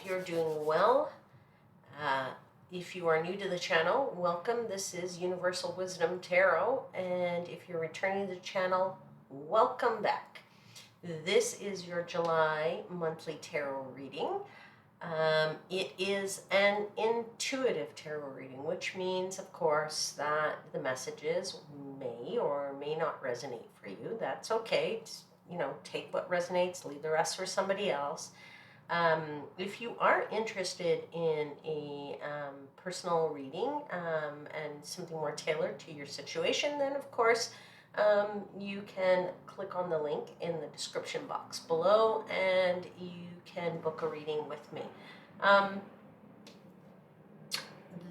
you're doing well. If you are new to the channel, welcome. This is Universal Wisdom Tarot, and if you're returning to the channel, welcome back. This is your July monthly tarot reading. It is an intuitive tarot reading, which means, of course, that the messages may or may not resonate for you. That's okay. Take what resonates, leave the rest for somebody else. If you are interested in a personal reading and something more tailored to your situation, then of course you can click on the link in the description box below and you can book a reading with me.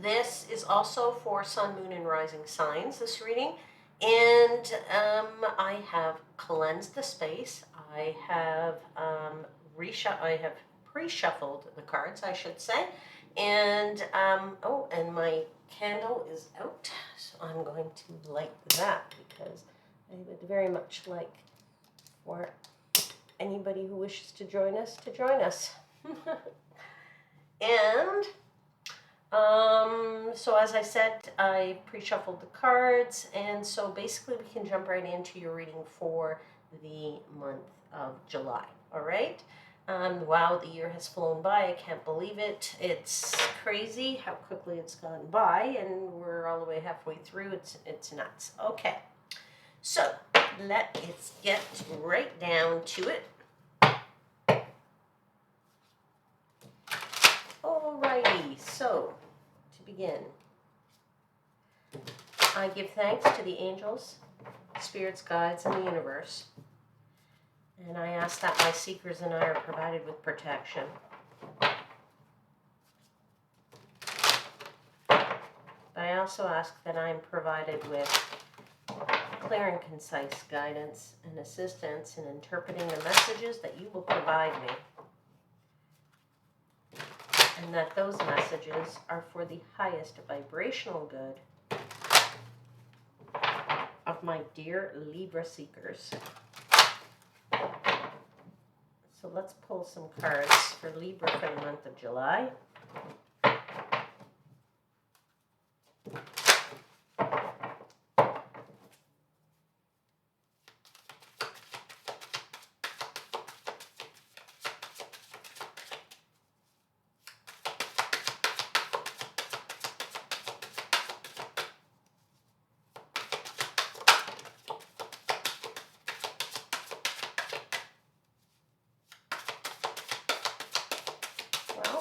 This is also for Sun, Moon, and Rising signs, this reading. And I have cleansed the space. I have pre-shuffled the cards, I should say. And and my candle is out, so I'm going to light that because I would very much like for anybody who wishes to join us to join us. And so as I said, I pre-shuffled the cards, and so basically we can jump right into your reading for the month of July. All right. Wow, the year has flown by. I can't believe it. It's crazy how quickly it's gone by, and we're all the way halfway through. It's nuts. Okay, so let's get right down to it. Alrighty, so to begin, I give thanks to the angels, spirits, guides, and the universe. And I ask that my seekers and I are provided with protection. But I also ask that I am provided with clear and concise guidance and assistance in interpreting the messages that you will provide me. And that those messages are for the highest vibrational good of my dear Libra seekers. So let's pull some cards for Libra for the month of July.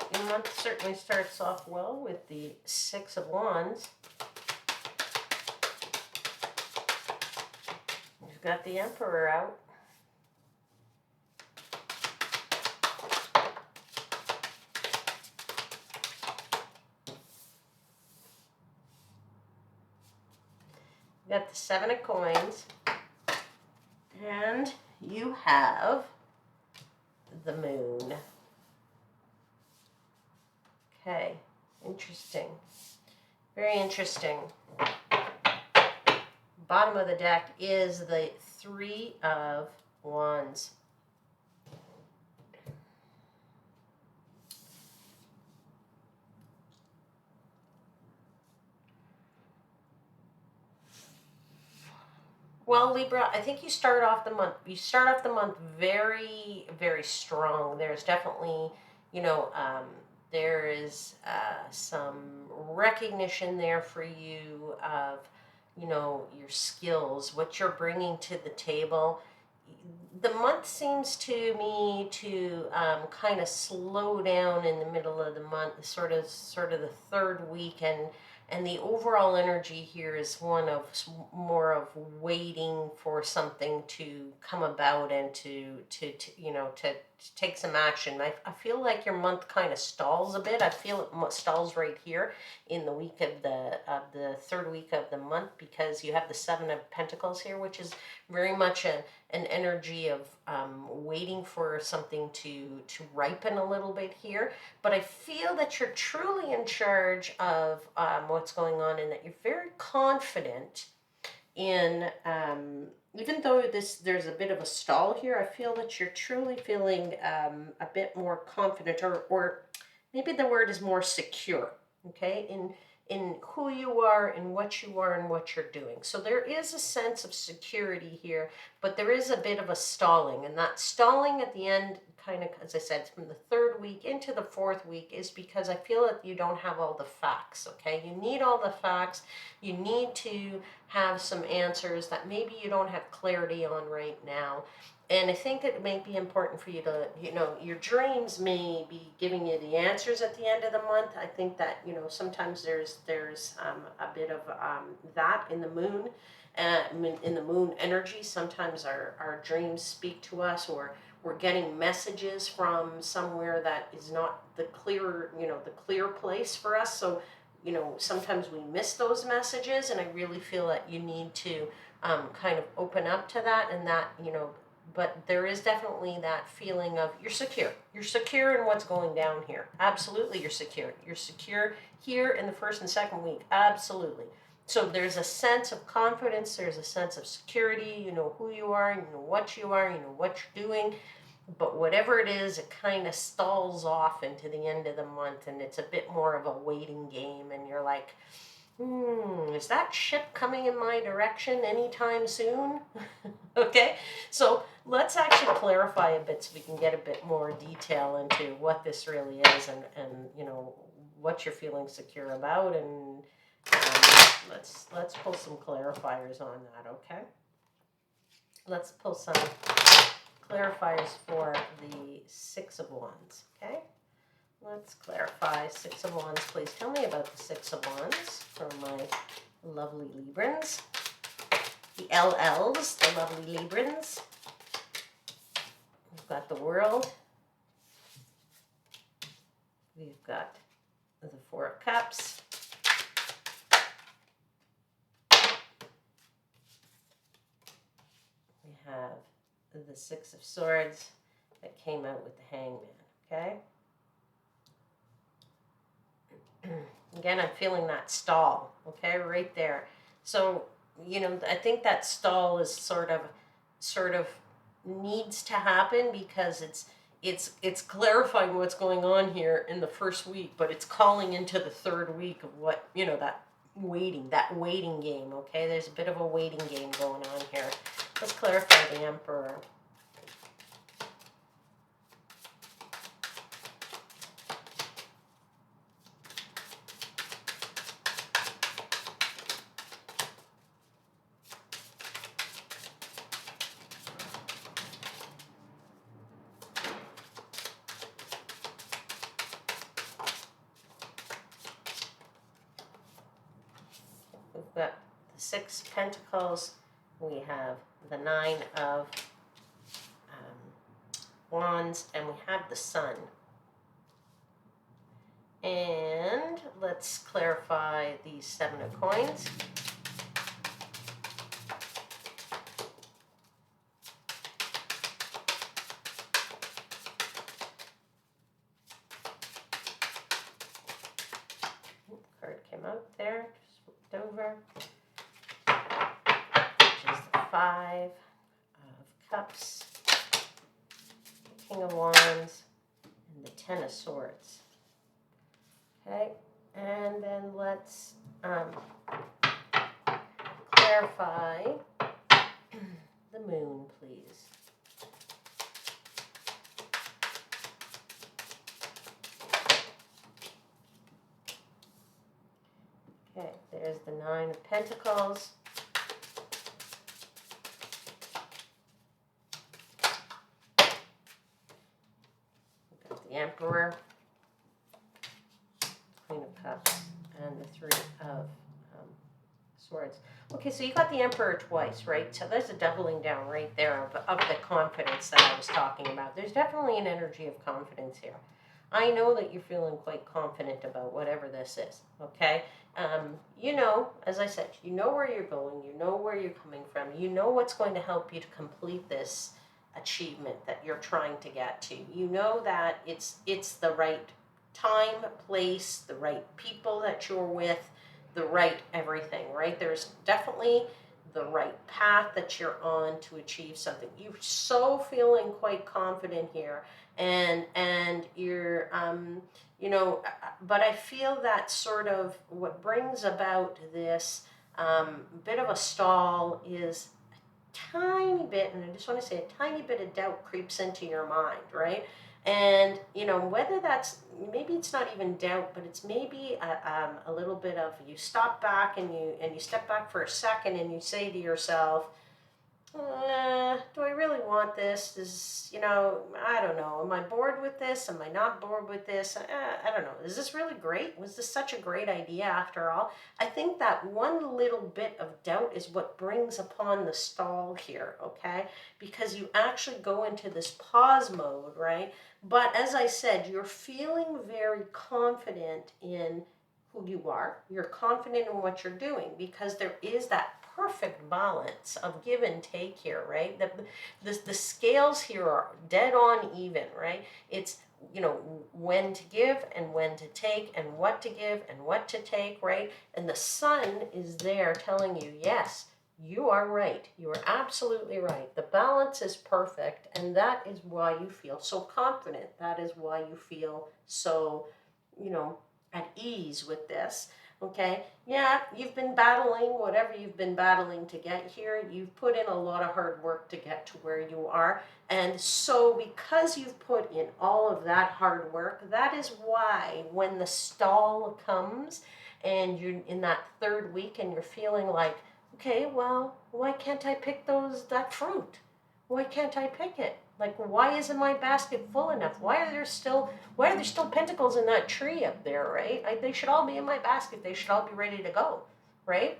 The month certainly starts off well with the Six of Wands. We've got the Emperor out. We've got the Seven of Coins. And you have the Moon. Okay, interesting. Very interesting. Bottom of the deck is the Three of Wands. Well, Libra, I think you start off the month very, very strong. There's definitely, there is some recognition there for you of, your skills, what you're bringing to the table. The month seems to me to kind of slow down in the middle of the month, sort of the third week, and the overall energy here is one of more of waiting for something to come about and to take some action. I feel like your month kind of stalls a bit. I feel it stalls right here in the week of the third week of the month, because you have the Seven of Pentacles here, which is very much an energy of waiting for something to ripen a little bit here. But I feel that you're truly in charge of what's going on, and that you're very confident in, even though there's a bit of a stall here, I feel that you're truly feeling a bit more confident, or maybe the word is more secure, okay, in who you are and what you are and what you're doing. So there is a sense of security here, but there is a bit of a stalling, and that stalling at the end, kind of, as I said, from the third week into the fourth week, is because I feel that you don't have all the facts, okay? You need all the facts. You need to have some answers that maybe you don't have clarity on right now. And I think it may be important for you to, your dreams may be giving you the answers at the end of the month. I think that, sometimes there's a bit of that in the moon, in the moon energy. Sometimes our dreams speak to us, or we're getting messages from somewhere that is not the clear place for us. So, sometimes we miss those messages, and I really feel that you need to kind of open up to that, and that, but there is definitely that feeling of you're secure. You're secure in what's going down here. Absolutely, you're secure. You're secure here in the first and second week. Absolutely. So there's a sense of confidence. There's a sense of security. You know who you are. You know what you are. You know what you're doing. But whatever it is, it kind of stalls off into the end of the month, and it's a bit more of a waiting game. And you're like, is that ship coming in my direction anytime soon? Okay, so let's actually clarify a bit so we can get a bit more detail into what this really is, and what you're feeling secure about, and let's pull some clarifiers on that. Okay, let's pull some clarifiers for the Six of Wands. Okay, let's clarify Six of Wands. Please tell me about the Six of Wands for my lovely Librans. The LLs, the lovely Librans. We've got the World. We've got the Four of Cups. We have the Six of Swords that came out with the Hangman, okay? Again, I'm feeling that stall, okay, right there. So, I think that stall is sort of needs to happen, because it's clarifying what's going on here in the first week, but it's calling into the third week of what, that waiting game, okay? There's a bit of a waiting game going on here. Let's clarify the Emperor. We've got the Six of Pentacles. We have the Nine of Wands, and we have the Sun. And let's clarify the Seven of Coins. Card came out there, just flipped over. Which is the Five of Cups, the King of Wands, and the Ten of Swords. Okay, and then let's clarify the Moon, please. Okay, there's the Nine of Pentacles. We've got the Emperor, Queen of Cups, and the Three of Swords. Okay, so you got the Emperor twice, right? So there's a doubling down right there of the confidence that I was talking about. There's definitely an energy of confidence here. I know that you're feeling quite confident about whatever this is, okay? As I said, you know where you're going, you know where you're coming from, you know what's going to help you to complete this achievement that you're trying to get to. You know that it's the right time, place, the right people that you're with, the right everything, right? There's definitely the right path that you're on to achieve something. You're so feeling quite confident here, and you're but I feel that sort of what brings about this bit of a stall is tiny bit, and I just want to say a tiny bit of doubt creeps into your mind, right? And whether that's, maybe it's not even doubt, but it's maybe a little bit of, you stop back and you step back for a second and you say to yourself, do I really want this? I don't know. Am I bored with this? Am I not bored with this? I don't know. Is this really great? Was this such a great idea after all? I think that one little bit of doubt is what brings upon the stall here, okay? Because you actually go into this pause mode, right? But as I said, you're feeling very confident in who you are. You're confident in what you're doing because there is that perfect balance of give and take here, right? The scales here are dead on even, right? It's, when to give and when to take and what to give and what to take, right? And the sun is there telling you, yes, you are right. You are absolutely right. The balance is perfect, and that is why you feel so confident. That is why you feel so, at ease with this. Okay, yeah, you've been battling whatever you've been battling to get here. You've put in a lot of hard work to get to where you are. And so because you've put in all of that hard work, that is why when the stall comes and you're in that third week and you're feeling like, okay, well, why can't I pick that fruit? Why can't I pick it? Like, why isn't my basket full enough? Why are there still pentacles in that tree up there, right? They should all be in my basket. They should all be ready to go, right?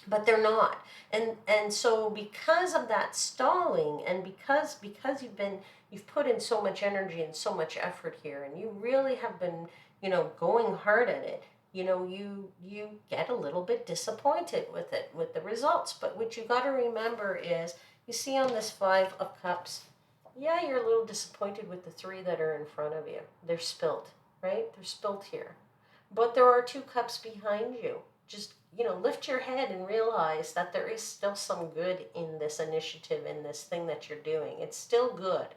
But they're not. And so because of that stalling, and because you've put in so much energy and so much effort here, and you really have been, going hard at it, you get a little bit disappointed with it, with the results. But what you got to remember is, you see on this 5 of Cups, yeah, you're a little disappointed with the 3 that are in front of you. They're spilt, right? They're spilt here. But there are 2 cups behind you. Just, lift your head and realize that there is still some good in this initiative, in this thing that you're doing. It's still good.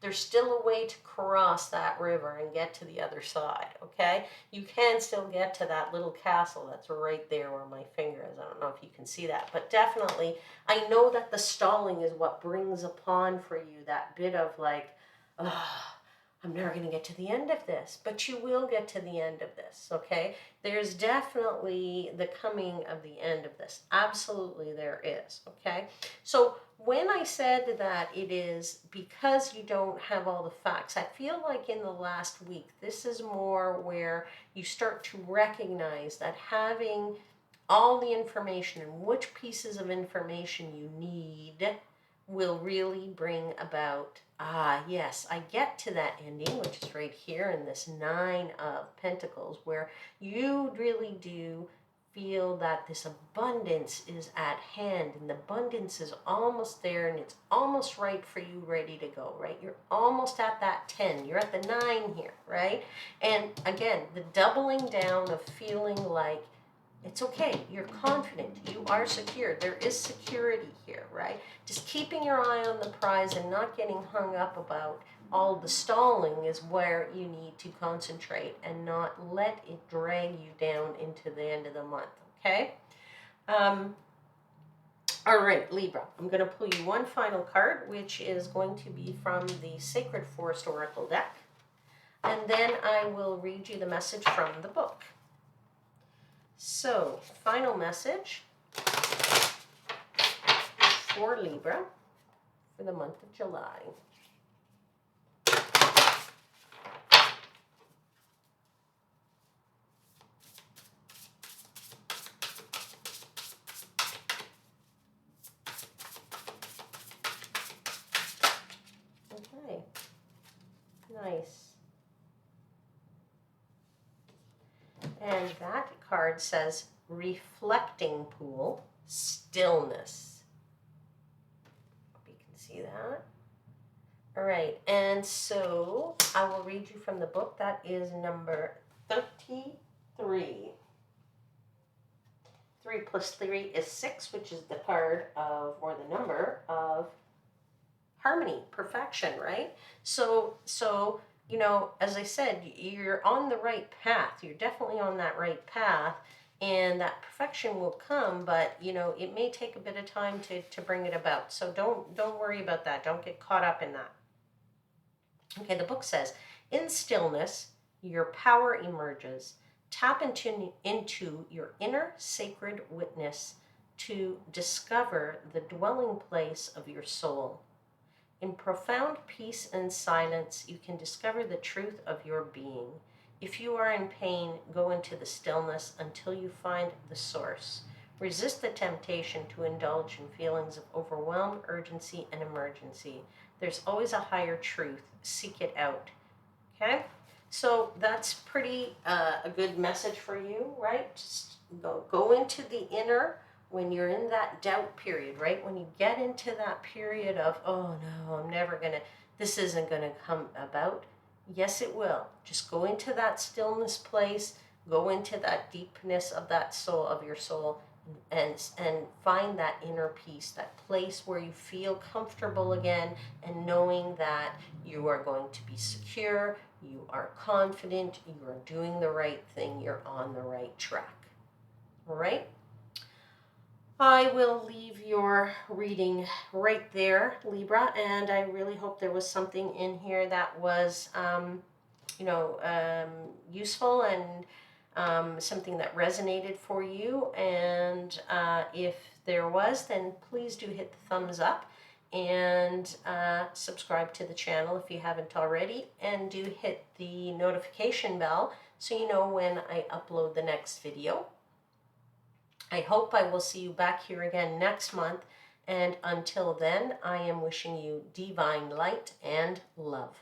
There's still a way to cross that river and get to the other side, okay? You can still get to that little castle that's right there where my finger is. I don't know if you can see that, but definitely, I know that the stalling is what brings upon for you that bit of like, I'm never going to get to the end of this, but you will get to the end of this, okay? There's definitely the coming of the end of this. Absolutely there is, okay? So when I said that it is because you don't have all the facts, I feel like in the last week, this is more where you start to recognize that having all the information and which pieces of information you need will really bring about, yes, I get to that ending, which is right here in this 9 of Pentacles, where you really do feel that this abundance is at hand, and the abundance is almost there, and it's almost right for you, ready to go, right? You're almost at that 10. You're at the 9 here, right? And again, the doubling down of feeling like it's okay. You're confident. You are secure. There is security here, right? Just keeping your eye on the prize and not getting hung up about all the stalling is where you need to concentrate and not let it drag you down into the end of the month, okay? All right, Libra. I'm going to pull you one final card, which is going to be from the Sacred Forest Oracle deck. And then I will read you the message from the book. So, final message for Libra for the month of July. Okay, nice. And that card says reflecting pool, stillness. Hope you can see that. All right, and so I will read you from the book. That is number 33. 3 plus 3 is 6, which is the card of, or the number of, harmony, perfection, right? So, you know, as I said, you're on the right path. You're definitely on that right path, and that perfection will come, but you know, it may take a bit of time to bring it about. So don't worry about that. Don't get caught up in that. Okay, the book says, in stillness, your power emerges. Tap into your inner sacred witness to discover the dwelling place of your soul. In profound peace and silence, you can discover the truth of your being. If you are in pain, go into the stillness until you find the source. Resist the temptation to indulge in feelings of overwhelm, urgency, and emergency. There's always a higher truth. Seek it out. Okay? So that's pretty a good message for you, right? Just go into the inner when you're in that doubt period, right? When you get into that period of, oh no, I'm never gonna, this isn't gonna come about. Yes, it will. Just go into that stillness place, go into that deepness of that soul, of your soul, and find that inner peace, that place where you feel comfortable again, and knowing that you are going to be secure, you are confident, you are doing the right thing, you're on the right track. All right? I will leave your reading right there, Libra, and I really hope there was something in here that was, useful and something that resonated for you. And if there was, then please do hit the thumbs up and subscribe to the channel if you haven't already, and do hit the notification bell so you know when I upload the next video. I hope I will see you back here again next month, and until then, I am wishing you divine light and love.